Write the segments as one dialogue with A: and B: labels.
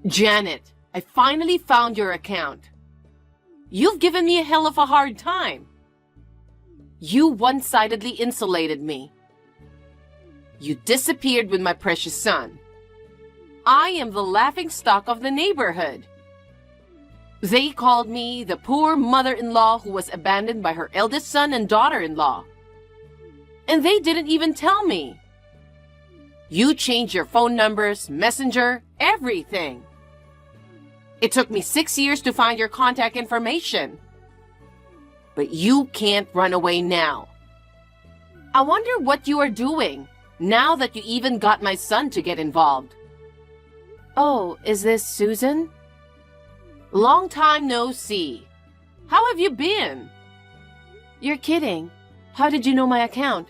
A: Janet, I finally found your account. You've given me a hell of a hard time. You one-sidedly insulated me. You disappeared with my precious son. I am the laughingstock of the neighborhood. They called me the poor mother-in-law who was abandoned by her eldest son and daughter-in-law. And they didn't even tell me. You changed your phone numbers, messenger, everything. It took me 6 years to find your contact information. But you can't run away now. I wonder what you are doing now that you even got my son to get involved. Oh, is this Susan? Long time no see. How have you been? You're kidding. How did you know my account?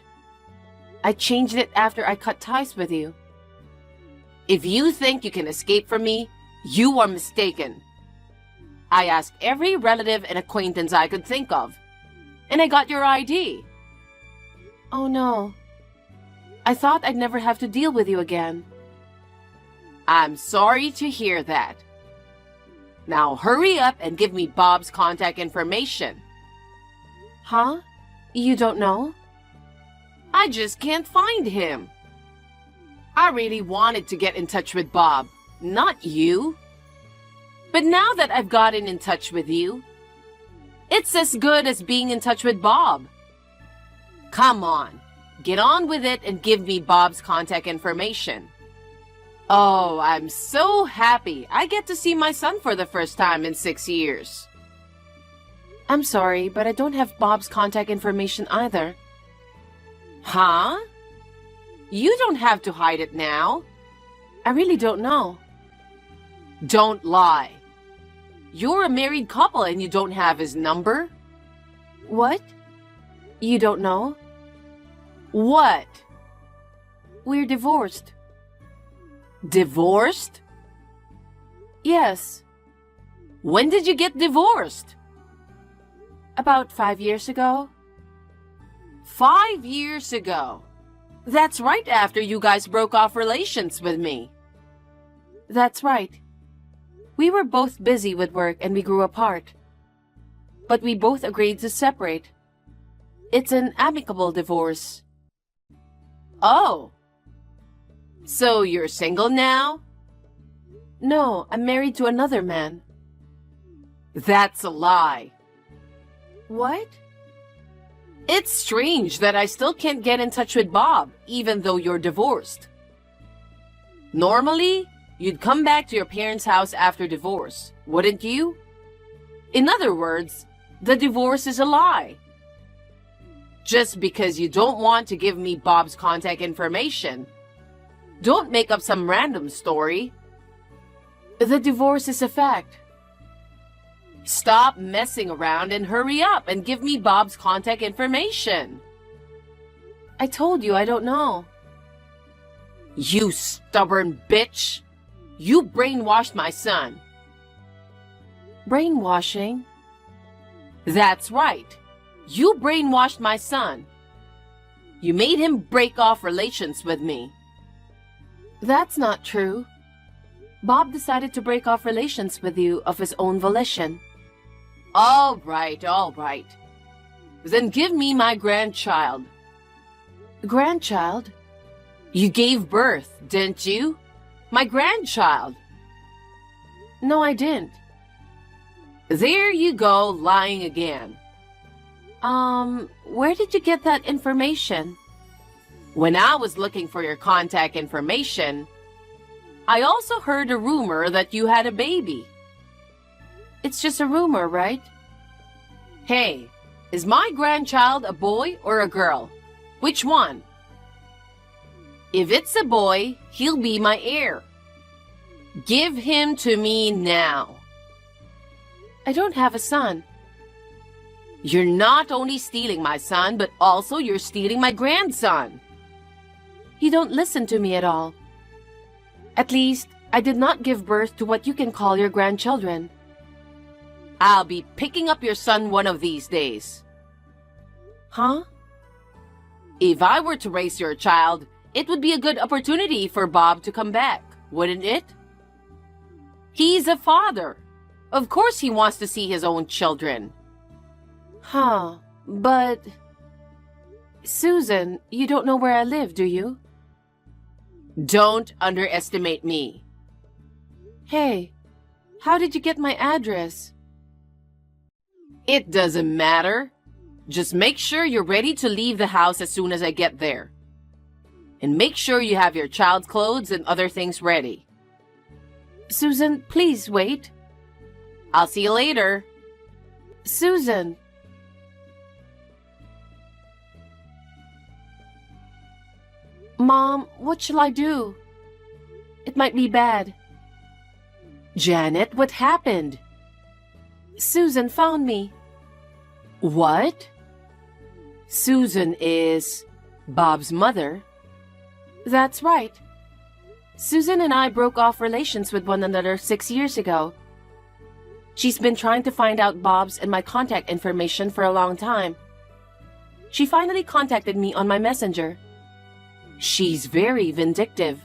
A: I changed it after I cut ties with you. If you think you can escape from me, you are mistaken. I asked every relative and acquaintance I could think of, and I got your ID. Oh no. I thought I'd never have to deal with you again. I'm sorry to hear that. Now hurry up and give me Bob's contact information. Huh? You don't know? I just can't find him. I really wanted to get in touch with Bob, not you. But now that I've gotten in touch with you, it's as good as being in touch with Bob. Come on, get on with it and give me Bob's contact information. Oh, I'm so happy I get to see my son for the first time in 6 years. I'm sorry, but I don't have Bob's contact information either. Huh? You don't have to hide it now. I really don't know. Don't lie. You're a married couple and you don't have his number? What? You don't know? What? We're divorced. Divorced? Yes. When did you get divorced? About 5 years ago. 5 years ago? That's right after you guys broke off relations with me. That's right. We were both busy with work and we grew apart. But we both agreed to separate. It's an amicable divorce. Oh. So you're single now? No, I'm married to another man. That's a lie. What? It's strange that I still can't get in touch with Bob, even though you're divorced. Normally, you'd come back to your parents' house after divorce, wouldn't you? In other words, the divorce is a lie. Just because you don't want to give me Bob's contact information, don't make up some random story. The divorce is a fact. Stop messing around and hurry up and give me Bob's contact information. I told you I don't know. You stubborn bitch. You brainwashed my son. Brainwashing? That's right. You brainwashed my son. You made him break off relations with me. That's not true. Bob decided to break off relations with you of his own volition. All right, all right. Then give me my grandchild. Grandchild? You gave birth, didn't you? My grandchild. No, I didn't. There you go, lying again. Where did you get that information? When I was looking for your contact information, I also heard a rumor that you had a baby. It's just a rumor, right? Hey, is my grandchild a boy or a girl? Which one? If it's a boy, he'll be my heir. Give him to me now. I don't have a son. You're not only stealing my son, but also you're stealing my grandson. You don't listen to me at all. At least, I did not give birth to what you can call your grandchildren. I'll be picking up your son one of these days. Huh? If I were to raise your child, it would be a good opportunity for Bob to come back, wouldn't it? He's a father. Of course he wants to see his own children. Huh, but... Susan, you don't know where I live, do you? Don't underestimate me. Hey, how did you get my address? It doesn't matter. Just make sure you're ready to leave the house as soon as I get there. And make sure you have your child's clothes and other things ready. Susan, please wait. I'll see you later. Susan. Mom, what shall I do? It might be bad. Janet, what happened? Susan found me. What? Susan is Bob's mother? That's right. Susan and I broke off relations with one another 6 years ago. She's been trying to find out Bob's and my contact information for a long time. She finally contacted me on my messenger. She's very vindictive.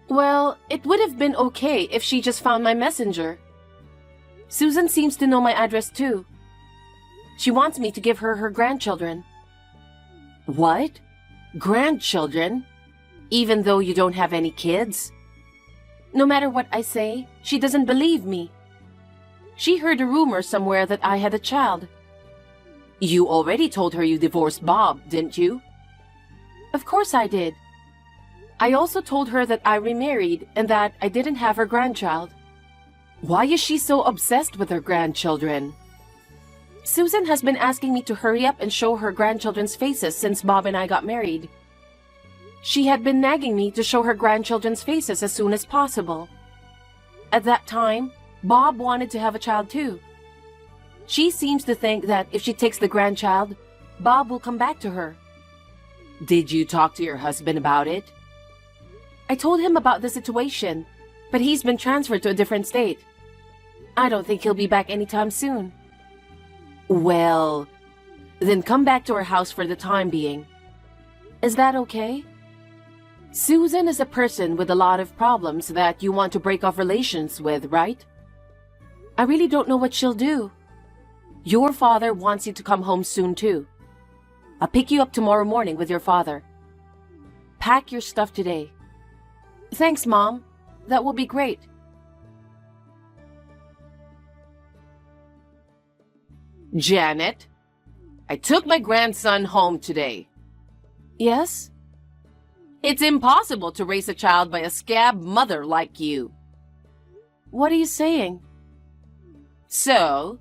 A: Well, it would have been okay if she just found my messenger. Susan seems to know my address too. She wants me to give her her grandchildren. What? Grandchildren? Even though you don't have any kids? No matter what I say, she doesn't believe me. She heard a rumor somewhere that I had a child. You already told her you divorced Bob, didn't you? Of course I did. I also told her that I remarried and that I didn't have her grandchild. Why is she so obsessed with her grandchildren? Susan has been asking me to hurry up and show her grandchildren's faces since Bob and I got married. She had been nagging me to show her grandchildren's faces as soon as possible. At that time, Bob wanted to have a child too. She seems to think that if she takes the grandchild, Bob will come back to her. Did you talk to your husband about it? I told him about the situation, but he's been transferred to a different state. I don't think he'll be back anytime soon. Well, then come back to our house for the time being. Is that okay? Susan is a person with a lot of problems that you want to break off relations with, right? I really don't know what she'll do. Your father wants you to come home soon too. I'll pick you up tomorrow morning with your father. Pack your stuff today. Thanks, Mom. That will be great. Janet, I took my grandson home today. Yes? It's impossible to raise a child by a scab mother like you. What are you saying? So,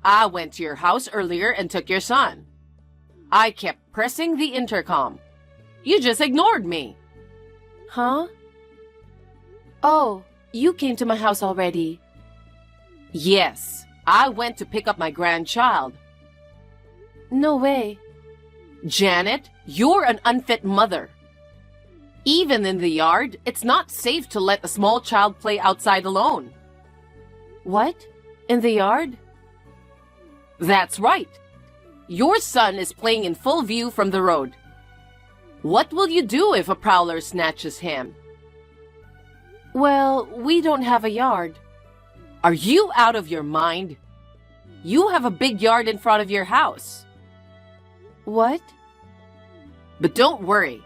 A: I went to your house earlier and took your son. I kept pressing the intercom. You just ignored me. Huh? Oh, you came to my house already. Yes, I went to pick up my grandchild. No way. Janet, you're an unfit mother. Even in the yard, it's not safe to let a small child play outside alone. What? In the yard? That's right. Your son is playing in full view from the road. What will you do if a prowler snatches him? Well, we don't have a yard. Are you out of your mind? You have a big yard in front of your house. What? But don't worry.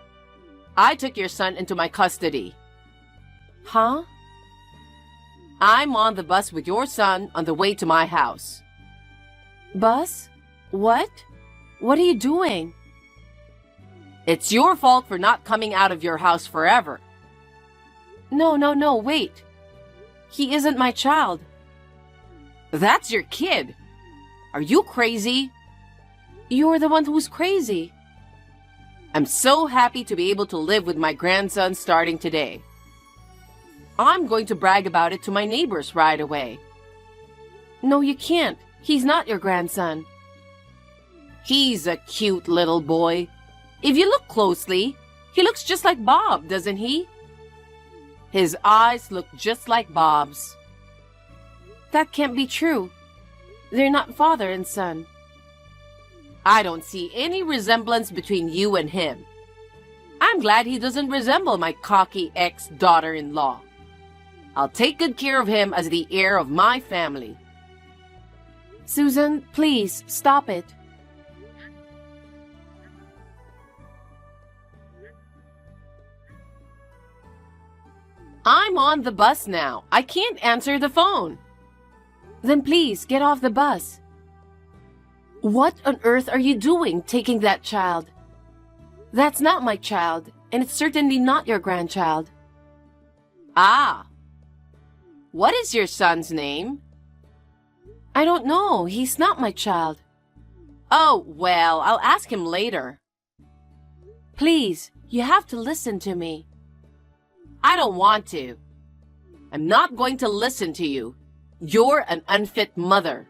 A: I took your son into my custody. Huh? I'm on the bus with your son on the way to my house. Bus? What? What are you doing? It's your fault for not coming out of your house forever. No, wait. He isn't my child. That's your kid. Are you crazy? You're the one who's crazy. I'm so happy to be able to live with my grandson starting today. I'm going to brag about it to my neighbors right away. No, you can't. He's not your grandson. He's a cute little boy. If you look closely, he looks just like Bob, doesn't he? His eyes look just like Bob's. That can't be true. They're not father and son. I don't see any resemblance between you and him. I'm glad he doesn't resemble my cocky ex-daughter-in-law. I'll take good care of him as the heir of my family.
B: Susan, please, stop it.
A: I'm on the bus now. I can't answer the phone.
B: Then please, get off the bus. What on earth are you doing taking that child? That's not my child, and it's certainly not your grandchild.
A: Ah. What is your son's name?
B: I don't know. He's not my child.
A: Oh, well, I'll ask him later.
B: Please, you have to listen to me.
A: I don't want to. I'm not going to listen to you. You're an unfit mother.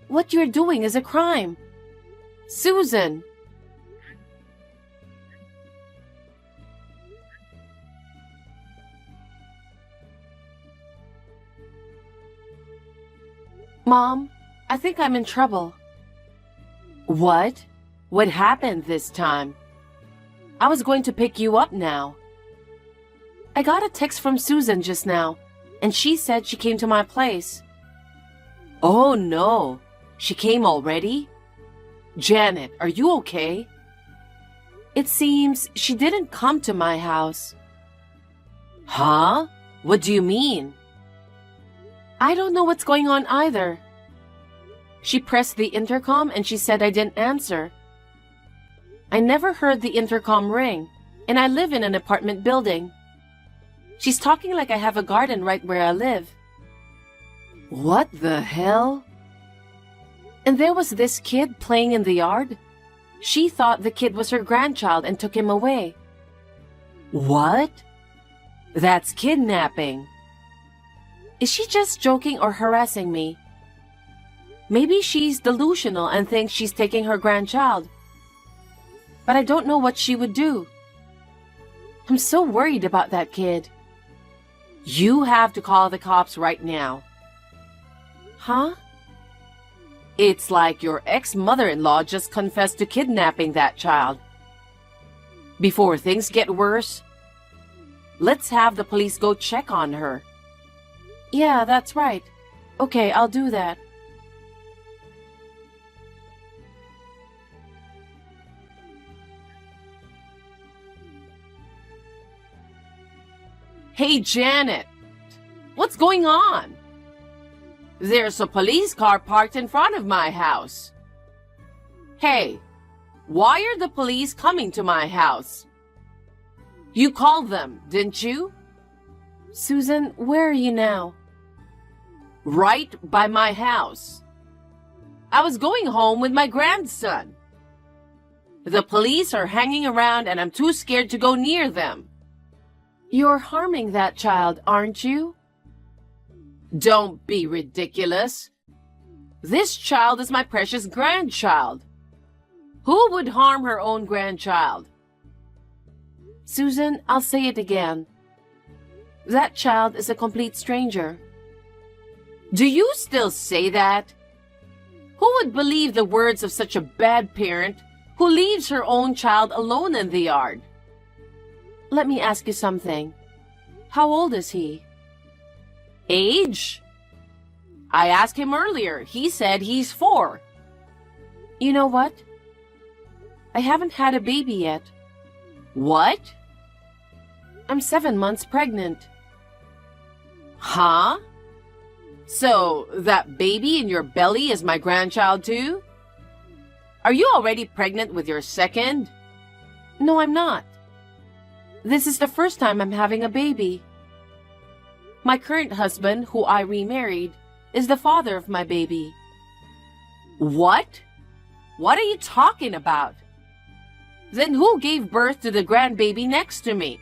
B: What you're doing is a crime. Susan! Mom, I think I'm in trouble.
A: What? What happened this time?
B: I was going to pick you up now. I got a text from Susan just now, and she said she came to my place.
A: Oh no, she came already? Janet, are you okay?
B: It seems she didn't come to my house.
A: Huh? What do you mean?
B: I don't know what's going on either. She pressed the intercom and she said I didn't answer. I never heard the intercom ring, and I live in an apartment building. She's talking like I have a garden right where I live.
A: What the hell?
B: And there was this kid playing in the yard. She thought the kid was her grandchild and took him away.
A: What? That's kidnapping.
B: Is she just joking or harassing me? Maybe she's delusional and thinks she's taking her grandchild. But I don't know what she would do. I'm so worried about that kid.
A: You have to call the cops right now.
B: Huh?
A: It's like your ex-mother-in-law just confessed to kidnapping that child. Before things get worse, let's have the police go check on her.
B: Yeah, that's right. Okay, I'll do that.
A: Hey, Janet, what's going on? There's a police car parked in front of my house. Hey, why are the police coming to my house? You called them, didn't you?
B: Susan, where are you now?
A: Right by my house. I was going home with my grandson. The police are hanging around and I'm too scared to go near them.
B: You're harming that child, aren't you?
A: Don't be ridiculous. This child is my precious grandchild. Who would harm her own grandchild?
B: Susan, I'll say it again. That child is a complete stranger.
A: Do you still say that? Who would believe the words of such a bad parent who leaves her own child alone in the yard?
B: Let me ask you something. How old is he?
A: Age? I asked him earlier. He said he's 4.
B: You know what? I haven't had a baby yet.
A: What?
B: I'm 7 months pregnant.
A: Huh? So, that baby in your belly is my grandchild too? Are you already pregnant with your second?
B: No, I'm not. This is the first time I'm having a baby. My current husband, who I remarried, is the father of my baby.
A: What? What are you talking about? Then who gave birth to the grandbaby next to me?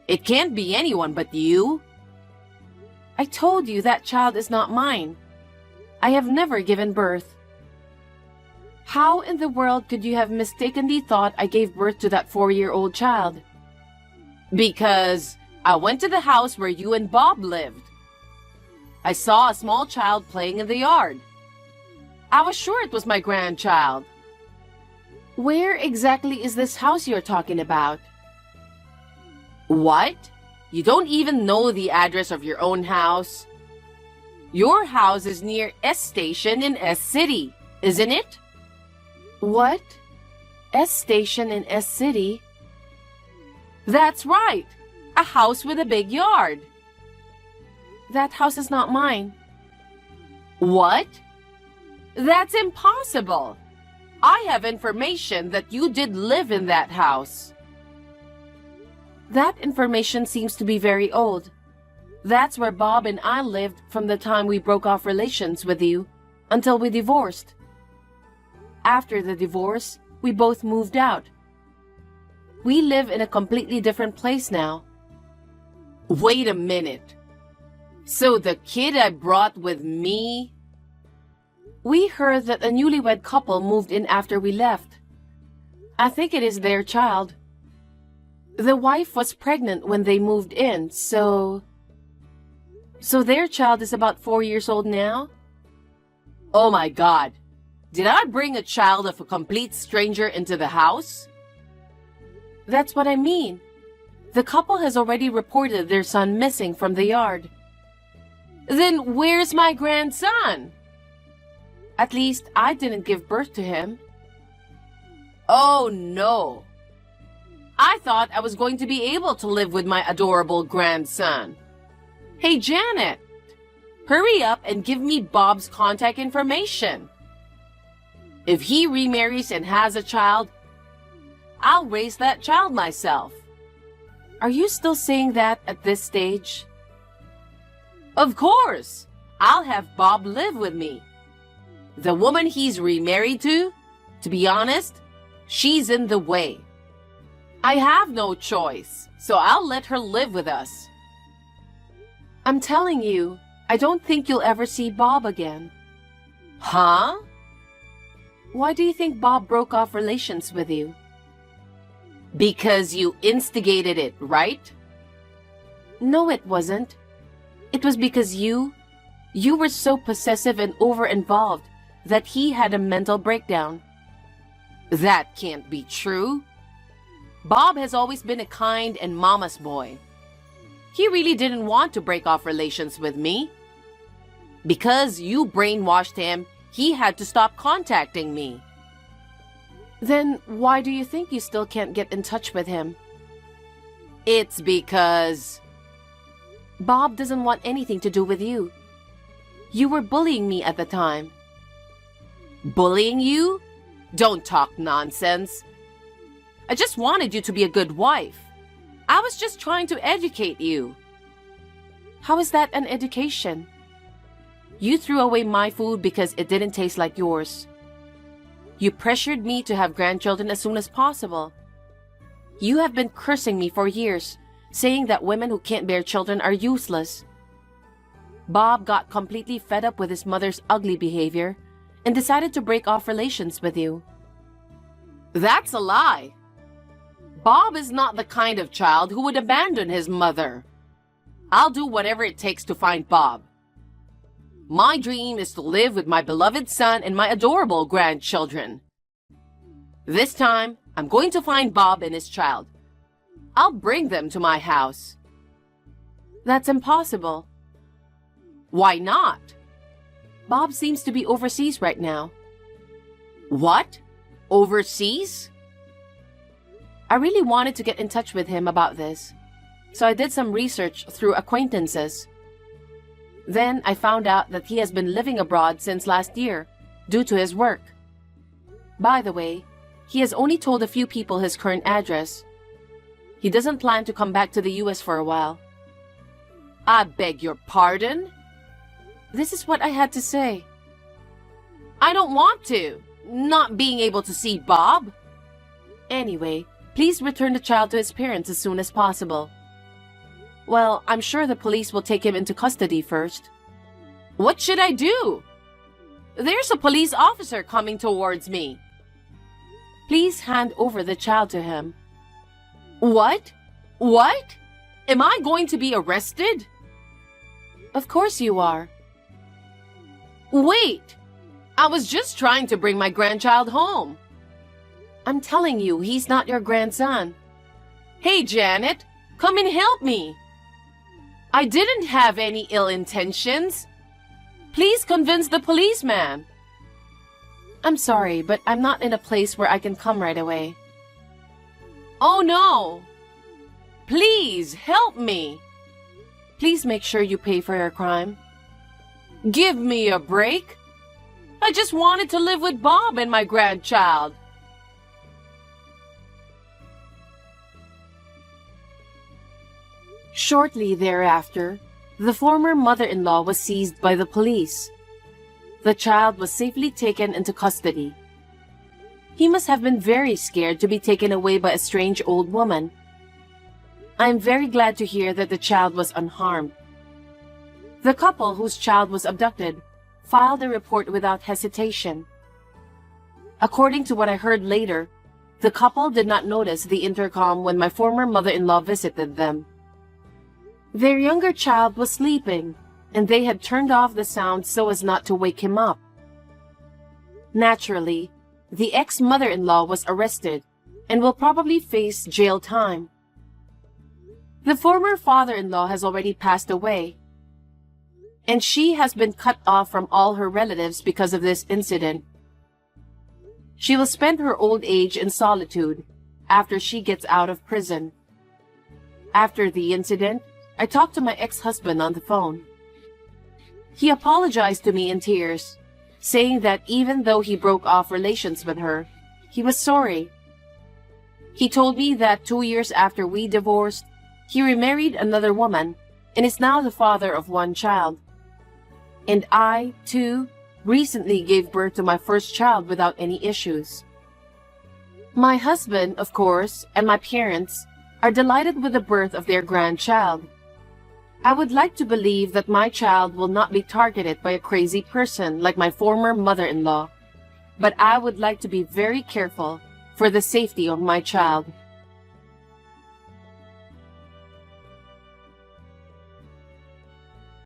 A: It can't be anyone but you.
B: I told you that child is not mine. I have never given birth. How in the world could you have mistakenly thought I gave birth to that 4-year-old child?
A: Because I went to the house where you and Bob lived. I saw a small child playing in the yard. I was sure it was my grandchild.
B: Where exactly is this house you're talking about?
A: What? You don't even know the address of your own house. Your house is near S Station in S City, isn't it?
B: What? S Station in S City?
A: That's right. A house with a big yard.
B: That house is not mine.
A: What? That's impossible. I have information that you did live in that house.
B: That information seems to be very old. That's where Bob and I lived from the time we broke off relations with you until we divorced. After the divorce, we both moved out. We live in a completely different place now.
A: Wait a minute. So the kid I brought with me...
B: We heard that a newlywed couple moved in after we left. I think it is their child. The wife was pregnant when they moved in, so their child is about 4 years old now?
A: Oh my God. Did I bring a child of a complete stranger into the house?
B: That's what I mean. The couple has already reported their son missing from the yard.
A: Then where's my grandson?
B: At least I didn't give birth to him.
A: Oh no. I thought I was going to be able to live with my adorable grandson. Hey Janet, hurry up and give me Bob's contact information. If he remarries and has a child, I'll raise that child myself.
B: Are you still saying that at this stage?
A: Of course. I'll have Bob live with me. The woman he's remarried to be honest, she's in the way. I have no choice, so I'll let her live with us.
B: I'm telling you, I don't think you'll ever see Bob again.
A: Huh?
B: Why do you think Bob broke off relations with you?
A: Because you instigated it, right?
B: No, it wasn't. It was because you were so possessive and over-involved that he had a mental breakdown.
A: That can't be true. Bob has always been a kind and mama's boy. He really didn't want to break off relations with me. Because you brainwashed him, he had to stop contacting me.
B: Then why do you think you still can't get in touch with him?
A: It's because...
B: Bob doesn't want anything to do with you. You were bullying me at the time.
A: Bullying you? Don't talk nonsense. I just wanted you to be a good wife. I was just trying to educate you.
B: How is that an education? You threw away my food because it didn't taste like yours. You pressured me to have grandchildren as soon as possible. You have been cursing me for years, saying that women who can't bear children are useless. Bob got completely fed up with his mother's ugly behavior and decided to break off relations with you.
A: That's a lie. Bob is not the kind of child who would abandon his mother. I'll do whatever it takes to find Bob. My dream is to live with my beloved son and my adorable grandchildren. This time, I'm going to find Bob and his child. I'll bring them to my house.
B: That's impossible.
A: Why not?
B: Bob seems to be overseas right now.
A: What? Overseas?
B: I really wanted to get in touch with him about this, so I did some research through acquaintances. Then I found out that he has been living abroad since last year, due to his work. By the way, he has only told a few people his current address. He doesn't plan to come back to the US for a while.
A: I beg your pardon?
B: This is what I had to say.
A: I don't want to. Not being able to see Bob.
B: Anyway, please return the child to his parents as soon as possible. Well, I'm sure the police will take him into custody first.
A: What should I do? There's a police officer coming towards me.
B: Please hand over the child to him.
A: What? What? Am I going to be arrested?
B: Of course you are.
A: Wait! I was just trying to bring my grandchild home.
B: I'm telling you, he's not your grandson.
A: Hey, Janet, come and help me. I didn't have any ill intentions. Please convince the policeman.
B: I'm sorry, but I'm not in a place where I can come right away.
A: Oh no! Please help me.
B: Please make sure you pay for your crime.
A: Give me a break. I just wanted to live with Bob and my grandchild.
B: Shortly thereafter, the former mother-in-law was seized by the police. The child was safely taken into custody. He must have been very scared to be taken away by a strange old woman. I am very glad to hear that the child was unharmed. The couple whose child was abducted filed a report without hesitation. According to what I heard later, the couple did not notice the intercom when my former mother-in-law visited them. Their younger child was sleeping, and they had turned off the sound so as not to wake him up. Naturally, the ex-mother-in-law was arrested and will probably face jail time. The former father-in-law has already passed away, and she has been cut off from all her relatives because of this incident. She will spend her old age in solitude after she gets out of prison. After the incident, I talked to my ex-husband on the phone. He apologized to me in tears, saying that even though he broke off relations with her, he was sorry. He told me that 2 years after we divorced, he remarried another woman and is now the father of one child. And I, too, recently gave birth to my first child without any issues. My husband, of course, and my parents are delighted with the birth of their grandchild. I would like to believe that my child will not be targeted by a crazy person like my former mother-in-law, but I would like to be very careful for the safety of my child.